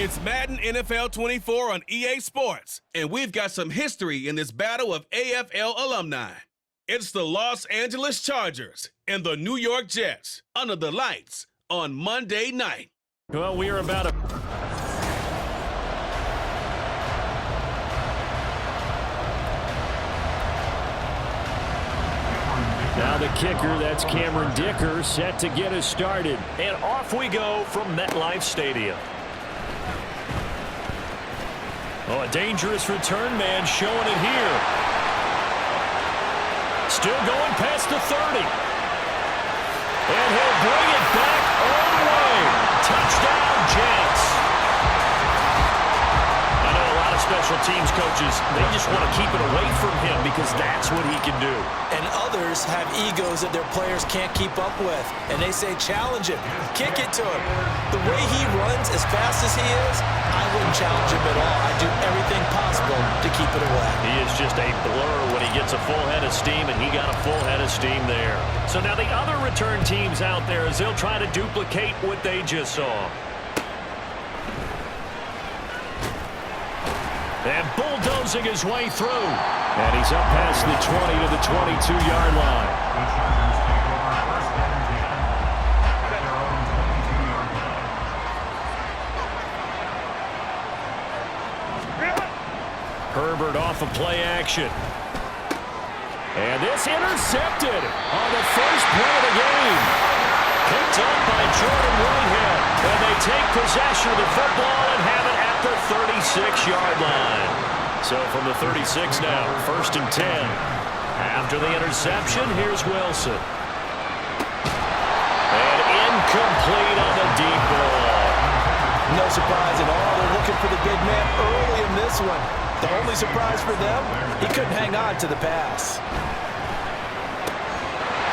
It's Madden NFL 24 on EA Sports, and we've got some history in this battle of AFL alumni. It's the Los Angeles Chargers and the New York Jets under the lights on Monday night. Well, we are about to... Now the kicker, that's Cameron Dicker, set to get us started. And off we go from MetLife Stadium. Oh, a dangerous return man showing it here. Still going past the 30. And he'll bring it back all the way. Touchdown, Jets. I know a lot of special teams coaches, they just want to keep it away from him because that's what he can do. And others have egos that their players can't keep up with. And they say, challenge him, kick it to him. The way he runs as fast as he is, I wouldn't challenge him at all. I'd do everything possible to keep it away. He is just a blur when he gets a full head of steam, and he got a full head of steam there. So now the other return teams out there, as they'll try to duplicate what they just saw. And bulldozing his way through. And he's up past the 20 to the 22-yard line. Herbert off of play action. And this intercepted on the first play of the game. Picked up by Jordan Whitehead. And they take possession of the football and have it at the 36-yard line. So from the 36 now, 1st and 10. After the interception, here's Wilson. And incomplete on the deep ball. No surprise at all. They're looking for the big man early in this one. The only surprise for them, he couldn't hang on to the pass.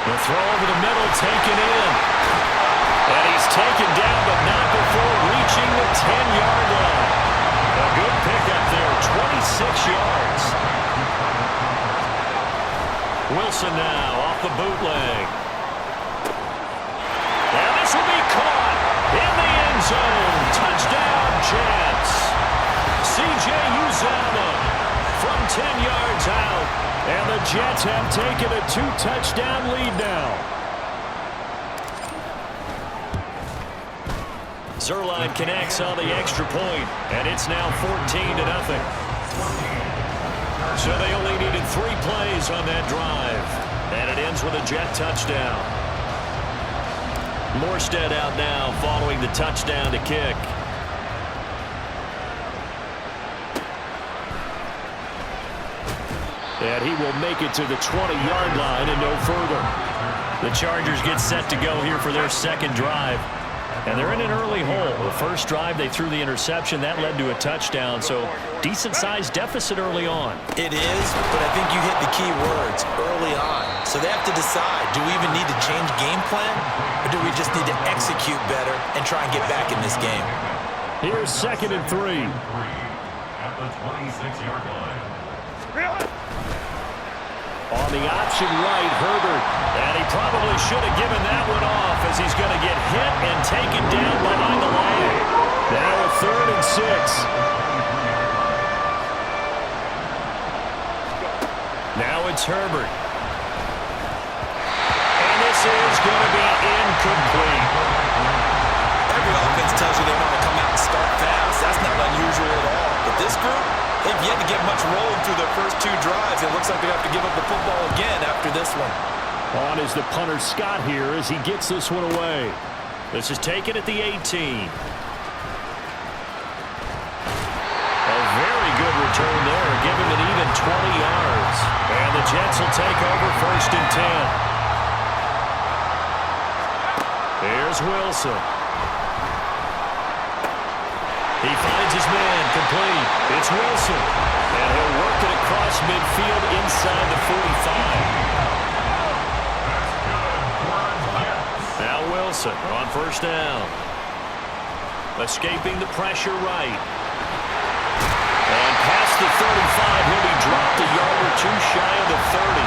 The throw over the middle, taken in. And he's taken down, but not before reaching the 10-yard line. A good pickup there, 26 yards. Wilson now off the bootleg. And this will be caught in the end zone. Touchdown, Jets. C.J. Uzomah from 10 yards out. And the Jets have taken a 2-touchdown lead now. Zerline connects on the extra point, and it's now 14-0. So they only needed 3 plays on that drive, and it ends with a Jet touchdown. Morstead out now following the touchdown to kick. And he will make it to the 20-yard line and no further. The Chargers get set to go here for their second drive. And they're in an early hole. The first drive, they threw the interception. That led to a touchdown. So decent-sized deficit early on. It is, but I think you hit the key words, early on. So they have to decide, do we even need to change game plan? Or do we just need to execute better and try and get back in this game? Here's 2nd and 3. At the 26-yard line. On the option right, Herbert. And he probably should have given that one off as he's going to get hit and taken down behind the line. Now a 3rd and 6. Now it's Herbert. And this is going to be incomplete. Every offense tells you they want to come out and start fast. That's not unusual at all. But this group, they've yet to get much rolling through their first 2 drives. It looks like they have to give up the football again after this one. On is the punter Scott here as he gets this one away. This is taken at the 18. A very good return there. Give him an even 20 yards. And the Jets will take over 1st and 10. Here's Wilson. He finds his man, complete. It's Wilson. And he'll work it across midfield inside the 45. Now Wilson on 1st down. Escaping the pressure right. And past the 35, he'll be dropped a yard or 2 shy of the 30.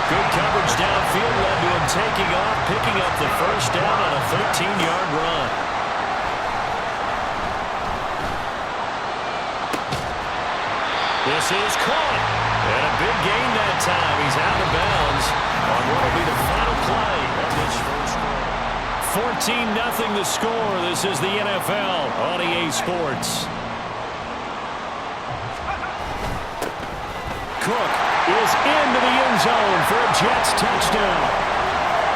Good coverage downfield led to him taking off, picking up the 1st down on a 13-yard run. This is caught. And a big gain that time. He's out of bounds on what will be the final play of this first quarter. 14-0 the score. This is the NFL on EA Sports. Cook is into the end zone for a Jets touchdown.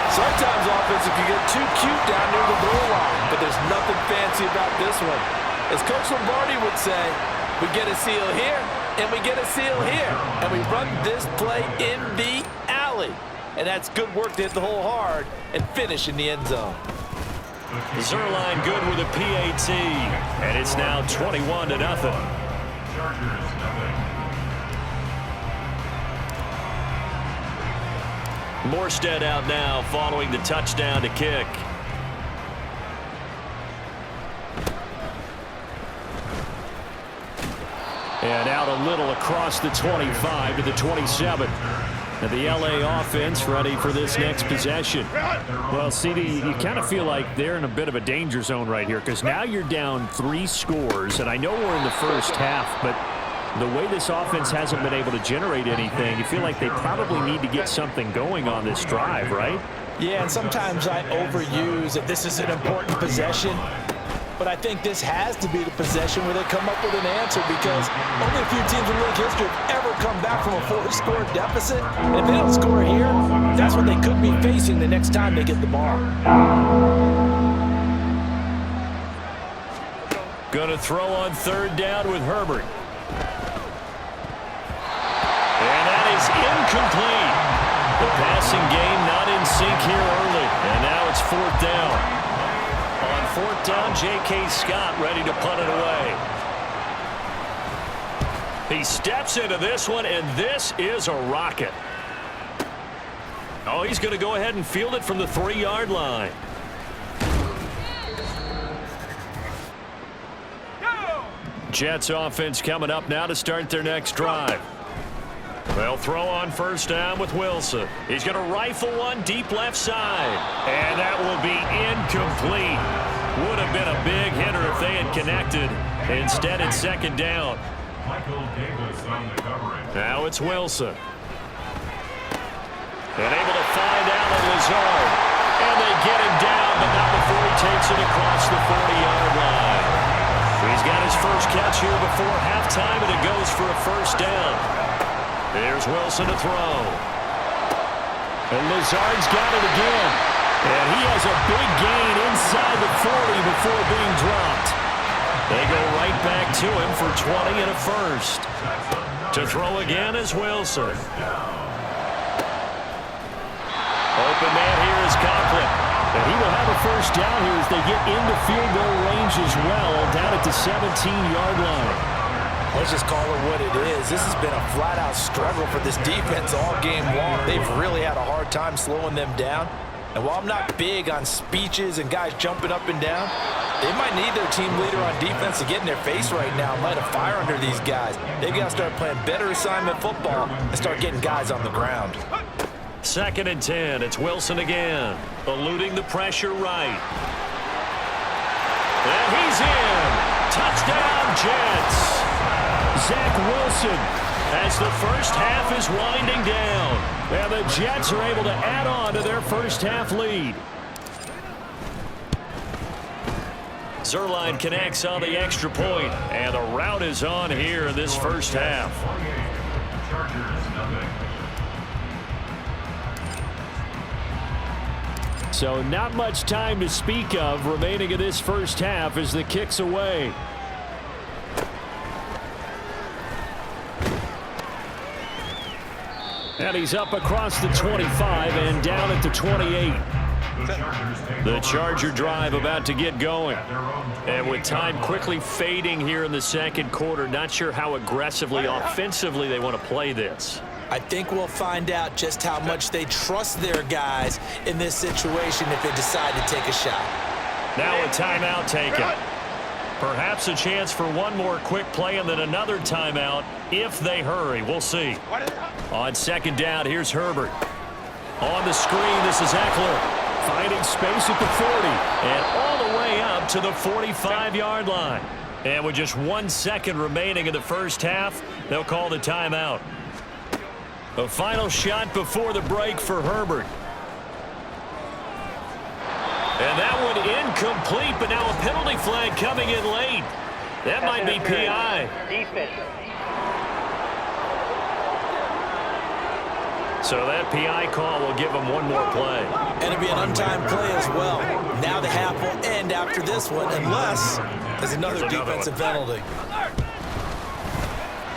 Sometimes offenses can get too cute down near the goal line, but there's nothing fancy about this one. As Coach Lombardi would say, we get a seal here, and we get a seal here, and we run this play in the alley. And that's good work to hit the hole hard and finish in the end zone. Zerline good with a PAT, and it's now 21-0. Chargers, nothing. Morstead out now following the touchdown to kick. And out a little across the 25 to the 27. And the LA offense ready for this next possession. Well, CD, you kind of feel like they're in a bit of a danger zone right here because now you're down 3 scores, and I know we're in the first half, but the way this offense hasn't been able to generate anything, you feel like they probably need to get something going on this drive, right? Yeah, and sometimes I overuse that this is an important possession, but I think this has to be the possession where they come up with an answer because only a few teams in league history have ever come back from a 4-score deficit. And if they don't score here, that's what they could be facing the next time they get the ball. Gonna throw on 3rd down with Herbert. And that is incomplete. The passing game not in sync here early. And now it's 4th down. On 4th down, J.K. Scott ready to punt it away. He steps into this one, and this is a rocket. Oh, he's going to go ahead and field it from the 3-yard line. Jets offense coming up now to start their next drive. They'll throw on 1st down with Wilson. He's going to rifle one deep left side. And that will be incomplete. Would have been a big hitter if they had connected. Instead, it's 2nd down. Michael Davis on the coverage. Now it's Wilson. And able to find Alan Lazard. And they get him down, but not before he takes it across the 40-yard line. He's got his first catch here before halftime, and it goes for a 1st down. There's Wilson to throw. And Lazard's got it again. And he has a big gain inside the 40 before being dropped. They go right back to him for 20 and a 1st. To throw again is Wilson. Open man here is Conklin. And he will have a 1st down here as they get into field goal range as well, down at the 17-yard line. Let's just call it what it is. This has been a flat-out struggle for this defense all game long. They've really had a hard time slowing them down. And while I'm not big on speeches and guys jumping up and down, they might need their team leader on defense to get in their face right now and light a fire under these guys. They've got to start playing better assignment football and start getting guys on the ground. 2nd and 10. It's Wilson again. Eluding the pressure right. And he's in. Touchdown, Jets. Zach Wilson, as the first half is winding down. and the Jets are able to add on to their first half lead. Zerline connects on the extra point, and the route is on here in this first half. So not much time to speak of remaining in this first half as the kick's away. And he's up across the 25 and down at the 28. The Charger drive about to get going. And with time quickly fading here in the second quarter, not sure how aggressively, offensively they want to play this. I think we'll find out just how much they trust their guys in this situation if they decide to take a shot. Now a timeout taken. Perhaps a chance for one more quick play and then another timeout if they hurry. We'll see. On second down, here's Herbert. On the screen, this is Eckler. Finding space at the 40 and all the way up to the 45-yard line. And with just 1 second remaining in the first half, They'll call the timeout. A final shot before the break for Herbert. And that one incomplete, but now a penalty flag coming in late. That might be PI. So that PI call will give them one more play. And it'll be an untimed play as well. Now the half will end after this one, unless there's another defensive penalty.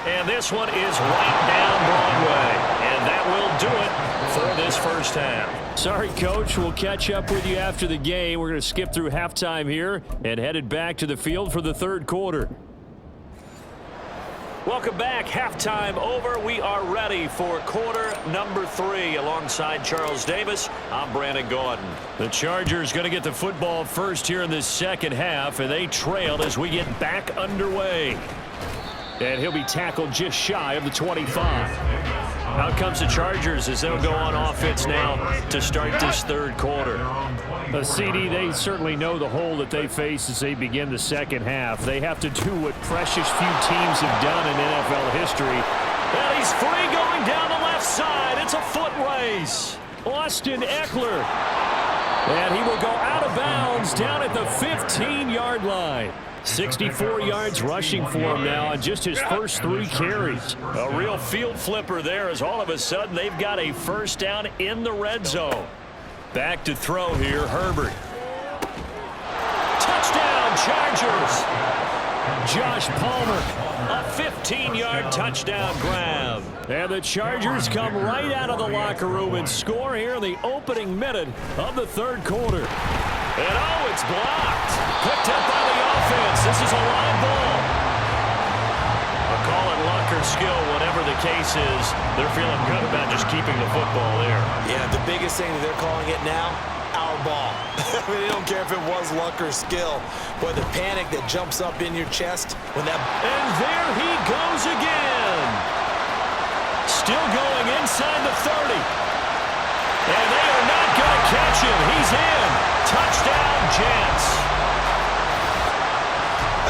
And this one is right down Broadway. And that will do it for this first half. Sorry, Coach. We'll catch up with you after the game. We're going to skip through halftime here and headed back to the field for the third quarter. Welcome back. Halftime over. We are ready for quarter number 3. Alongside Charles Davis, I'm Brandon Gordon. The Chargers going to get the football first here in this second half, and they trailed as we get back underway. And he'll be tackled just shy of the 25. Out comes the Chargers as they'll go on offense now to start this third quarter. CD, they certainly know the hole that they face as they begin the second half. They have to do what precious few teams have done in NFL history. And he's free going down the left side. It's a foot race. Austin Eckler. And he will go out of bounds down at the 15-yard line. 64 yards rushing for him now on just his first 3 carries. A real field flipper there as all of a sudden they've got a first down in the red zone. Back to throw here, Herbert. Touchdown, Chargers. Josh Palmer. A 15-yard touchdown grab. And the Chargers come right out of the locker room and score here in the opening minute of the third quarter. And oh, it's blocked. Picked up by the offense. This is a line ball. A call it luck or skill, whatever the case is, they're feeling good about just keeping the football there. Yeah, the biggest thing that they're calling it now, our ball. I mean, they don't care if it was luck or skill. Boy, the panic that jumps up in your chest when that... And there he goes again. Still going inside the 30. And they are not going to catch him. He's in. Touchdown, Jets.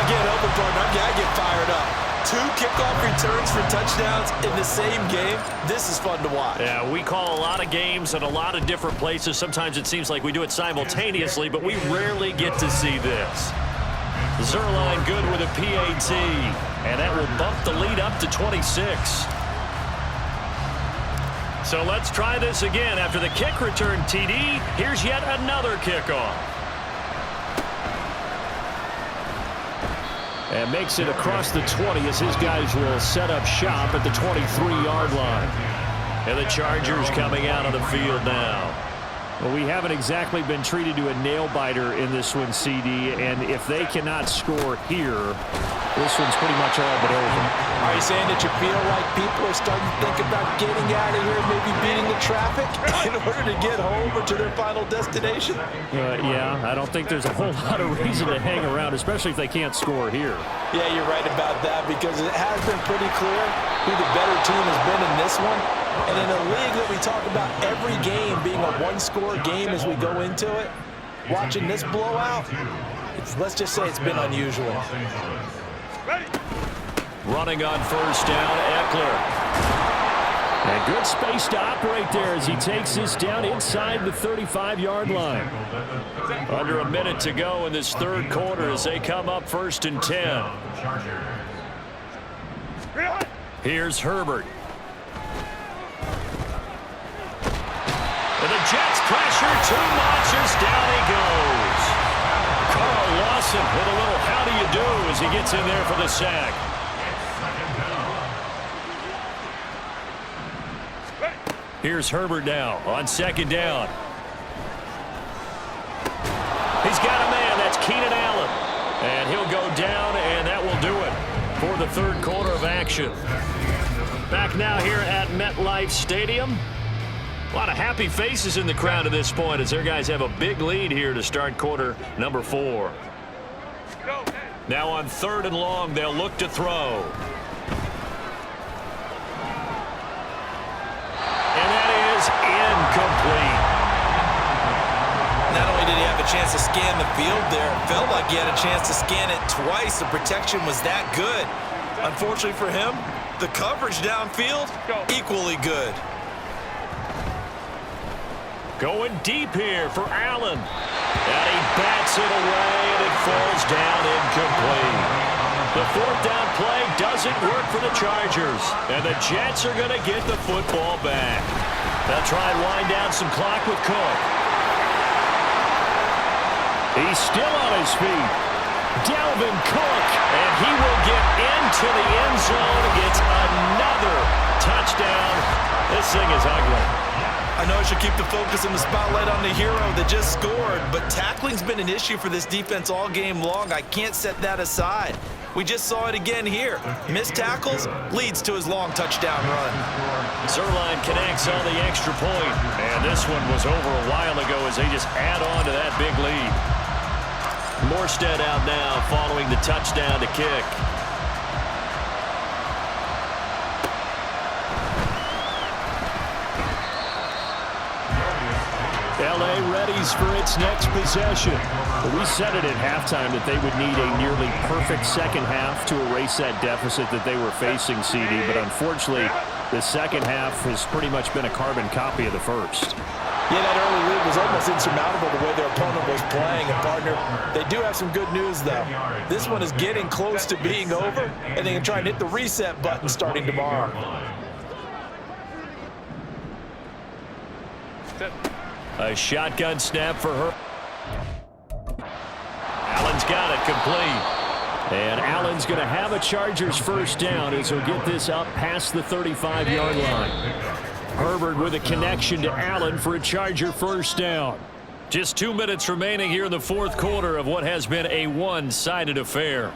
Again, open partner, I get fired up. 2 kickoff returns for touchdowns in the same game. This is fun to watch. Yeah, we call a lot of games at a lot of different places. Sometimes it seems like we do it simultaneously, but we rarely get to see this. Zerline good with a PAT, and that will bump the lead up to 26. So let's try this again. After the kick return TD, here's yet another kickoff. And makes it across the 20 as his guys will set up shop at the 23-yard line. And the Chargers coming out of the field now. Well, we haven't exactly been treated to a nail-biter in this one, CD, and if they cannot score here, this one's pretty much all but over. Are you saying that you feel like people are starting to think about getting out of here, maybe beating the traffic in order to get home or to their final destination? Yeah, I don't think there's a whole lot of reason to hang around, especially if they can't score here. Yeah, you're right about that because it has been pretty clear who the better team has been in this one. And in a league that we talk about every game being a one-score game as we go into it, watching this blowout, let's just say it's been unusual. Running on first down, Eckler. And good space to operate there as he takes this down inside the 35-yard line. Under a minute to go in this third quarter as they come up 1st and 10. Here's Herbert. And the Jets pressure too much as down he goes. Carl Lawson with a little how do you do as he gets in there for the sack. Here's Herbert now on 2nd down. He's got a man. That's Keenan Allen. And he'll go down, and that will do it for the third quarter of action. Back now here at MetLife Stadium. A lot of happy faces in the crowd at this point as their guys have a big lead here to start quarter number 4. Now on 3rd and long, they'll look to throw. And that is incomplete. Not only did he have a chance to scan the field there, it felt like he had a chance to scan it twice. The protection was that good. Unfortunately for him, The coverage downfield, equally good. Going deep here for Allen. And he bats it away, and it falls down incomplete. The fourth down play doesn't work for the Chargers, and the Jets are going to get the football back. They'll try and wind down some clock with Cook. He's still on his feet. Dalvin Cook, and he will get into the end zone. Gets another touchdown. This thing is ugly. I know I should keep the focus and the spotlight on the hero that just scored, but tackling's been an issue for this defense all game long. I can't set that aside. We just saw it again here. Missed tackles leads to his long touchdown run. Zerline connects on the extra point, and this one was over a while ago as they just add on to that big lead. Morstead out now following the touchdown to kick. LA readies for its next possession. We said it at halftime that they would need a nearly perfect second half to erase that deficit that they were facing, CD, but unfortunately, the second half has pretty much been a carbon copy of the first. Yeah, that early lead was almost insurmountable the way their opponent was playing. And, partner, they do have some good news, though. This one is getting close to being over, and they can try and hit the reset button starting tomorrow. A shotgun snap for her. Allen's got it complete. And Allen's going to have a Chargers first down as he'll get this up past the 35-yard line. Herbert with a connection to Allen for a Charger first down. Just 2 minutes remaining here in the fourth quarter of what has been a one-sided affair.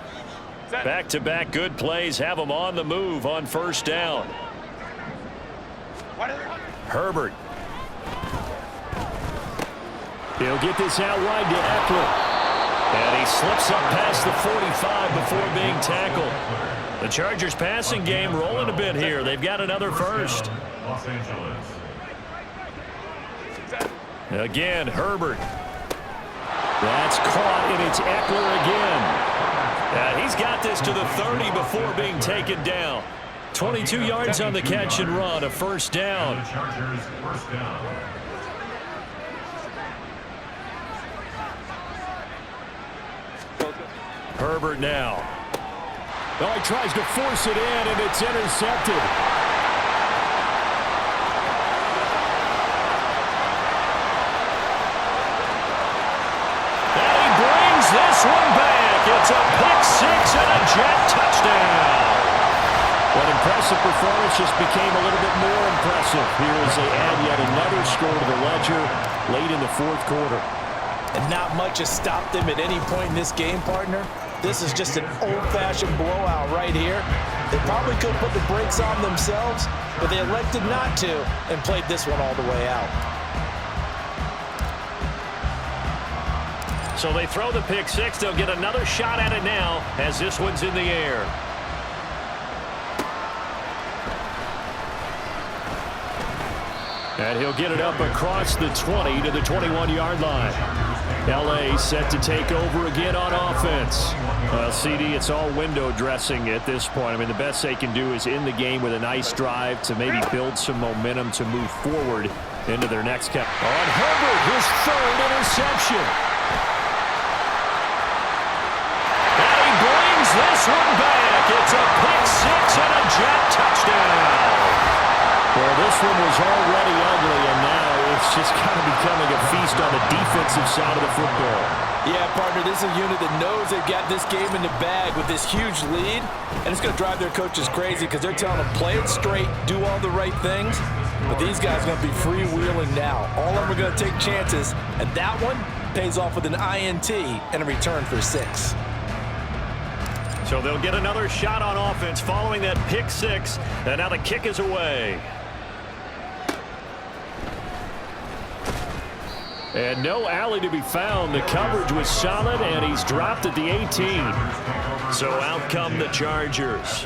Back-to-back good plays have them on the move on first down. Herbert. He'll get this out wide to Eckler. And he slips up past the 45 before being tackled. The Chargers passing game rolling a bit here. They've got another first. Los Angeles. Again, Herbert. That's caught, and it's Eckler again. And he's got this to the 30 before being taken down. 22 yards on the catch and run, a first down. The Chargers first down. Herbert now. Oh, he tries to force it in, and it's intercepted. And he brings this one back. It's a pick six and a Jet touchdown. That impressive performance just became a little bit more impressive here as they add yet another score to the ledger late in the fourth quarter. And not much has stopped them at any point in this game, partner. This is just an old-fashioned blowout right here. They probably could put the brakes on themselves, but they elected not to and played this one all the way out. So they throw the pick six. They'll get another shot at it now as this one's in the air. And he'll get it up across the 20 to the 21-yard line. LA set to take over again on offense. Well, CD, it's all window dressing at this point. I mean, the best they can do is in the game with a nice drive to maybe build some momentum to move forward into their next cap. On Herbert, his third interception. And he brings this one back. It's a pick six and a Jet touchdown. Well, this one was already ugly, and now it's just kind of becoming a feast on the defensive side of the football. Yeah, partner, this is a unit that knows they've got this game in the bag with this huge lead, and it's going to drive their coaches crazy because they're telling them play it straight, do all the right things, but these guys are going to be freewheeling now. All of them are going to take chances, and that one pays off with an INT and a return for 6. So they'll get another shot on offense following that pick six, and now the kick is away. And no alley to be found. The coverage was solid, and he's dropped at the 18. So out come the Chargers.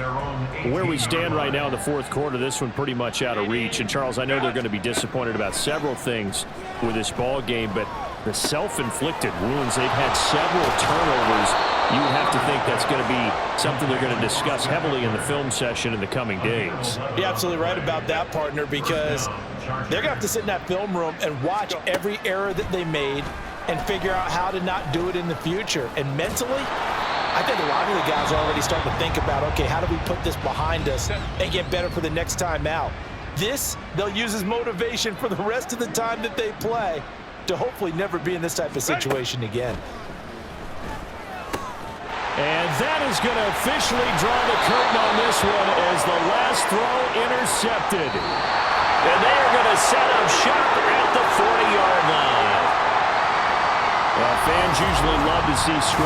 Where we stand right now in the fourth quarter, this one pretty much out of reach. And, Charles, I know they're going to be disappointed about several things with this ball game, but the self-inflicted wounds, they've had several turnovers you would have to think that's going to be something they're going to discuss heavily in the film session in the coming days. You're absolutely right about that, partner, because they're going to have to sit in that film room and watch every error that they made and figure out how to not do it in the future. And mentally, I think a lot of the guys are already starting to think about, okay, how do we put this behind us and get better for the next time out? This, they'll use as motivation for the rest of the time that they play to hopefully never be in this type of situation again. And that is going to officially draw the curtain on this one as the last throw intercepted. And they are going to set up shop at the 40-yard line. Fans usually love to see scores.